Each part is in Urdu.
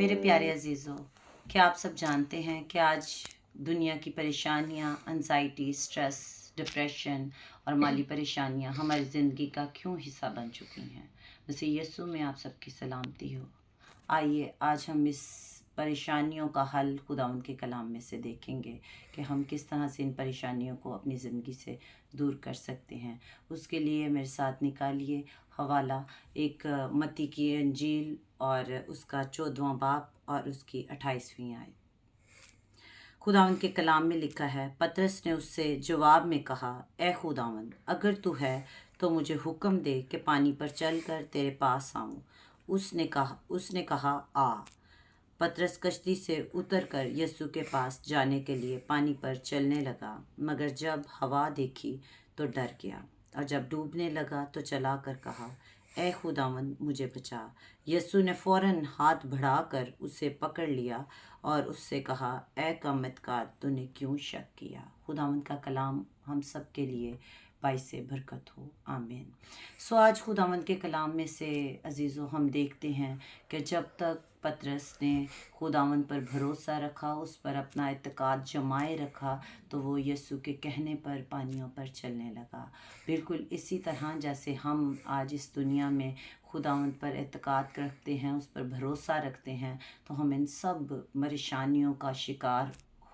میرے پیارے عزیزوں، کیا آپ سب جانتے ہیں کہ آج دنیا کی پریشانیاں، انزائٹی، سٹریس، ڈپریشن اور مالی پریشانیاں ہماری زندگی کا کیوں حصہ بن چکی ہیں؟ مسیح یسوع میں آپ سب کی سلامتی ہو۔ آئیے آج ہم اس پریشانیوں کا حل خداوند کے کلام میں سے دیکھیں گے کہ ہم کس طرح سے ان پریشانیوں کو اپنی زندگی سے دور کر سکتے ہیں۔ اس کے لیے میرے ساتھ نکالیے حوالہ ایک متی کی انجیل اور اس کا 14واں باب اور اس کی 28ویں آیت۔ خداوند کے کلام میں لکھا ہے، پطرس نے اس سے جواب میں کہا، اے خداوند، اگر تو ہے تو مجھے حکم دے کہ پانی پر چل کر تیرے پاس آؤں۔ اس نے کہا آ۔ پطرس کشتی سے اتر کر یسوع کے پاس جانے کے لیے پانی پر چلنے لگا، مگر جب ہوا دیکھی تو ڈر گیا، اور جب ڈوبنے لگا تو چلا کر کہا، اے خداوند، مجھے بچا۔ یسوع نے فوراً ہاتھ بڑھا کر اسے پکڑ لیا اور اس سے کہا، اے کم اعتقاد، تو نے کیوں شک کیا؟ خداوند کا کلام ہم سب کے لیے باعث برکت ہو، آمین۔ آج خداوند کے کلام میں سے عزیزوں ہم دیکھتے ہیں کہ جب تک پطرس نے خداوند پر بھروسہ رکھا، اس پر اپنا اعتقاد جمائے رکھا، تو وہ یسوع کے کہنے پر پانیوں پر چلنے لگا۔ بالکل اسی طرح جیسے ہم آج اس دنیا میں خداوند پر اعتقاد رکھتے ہیں، اس پر بھروسہ رکھتے ہیں، تو ہم ان سب پریشانیوں کا شکار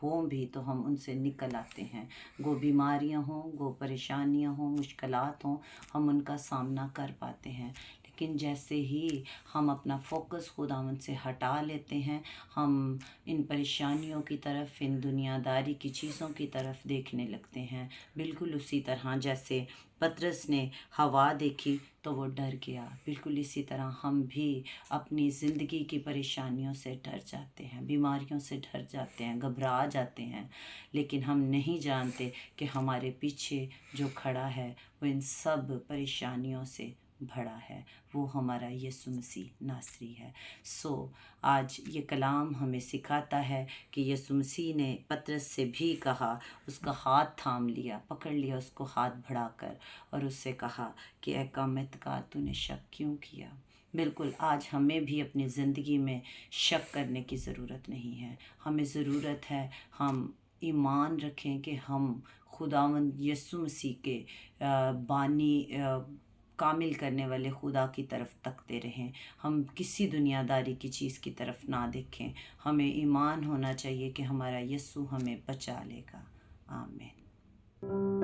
ہوں بھی تو ہم ان سے نکل آتے ہیں۔ گو بیماریاں ہوں، گو پریشانیاں ہوں، مشکلات ہوں، ہم ان کا سامنا کر پاتے ہیں۔ لیکن جیسے ہی ہم اپنا فوکس خداوند سے ہٹا لیتے ہیں، ہم ان پریشانیوں کی طرف، ان دنیا داری کی چیزوں کی طرف دیکھنے لگتے ہیں۔ بالکل اسی طرح جیسے پطرس نے ہوا دیکھی تو وہ ڈر گیا، بالکل اسی طرح ہم بھی اپنی زندگی کی پریشانیوں سے ڈر جاتے ہیں، بیماریوں سے ڈر جاتے ہیں، گھبرا جاتے ہیں، لیکن ہم نہیں جانتے کہ ہمارے پیچھے جو کھڑا ہے وہ ان سب پریشانیوں سے بڑا ہے، وہ ہمارا یسوع مسیح ناصری ہے۔ آج یہ کلام ہمیں سکھاتا ہے کہ یسوع مسیح نے پطرس سے بھی کہا، اس کا ہاتھ تھام لیا، پکڑ لیا اس کو ہاتھ بڑھا کر، اور اس سے کہا کہ اے کم اعتقاد، تو نے شک کیوں کیا؟ بالکل آج ہمیں بھی اپنی زندگی میں شک کرنے کی ضرورت نہیں ہے۔ ہمیں ضرورت ہے ہم ایمان رکھیں کہ ہم خداوند یسوع مسیح کے بانی کامل کرنے والے خدا کی طرف تکتے رہیں۔ ہم کسی دنیا داری کی چیز کی طرف نہ دیکھیں۔ ہمیں ایمان ہونا چاہیے کہ ہمارا یسوع ہمیں بچا لے گا، آمین۔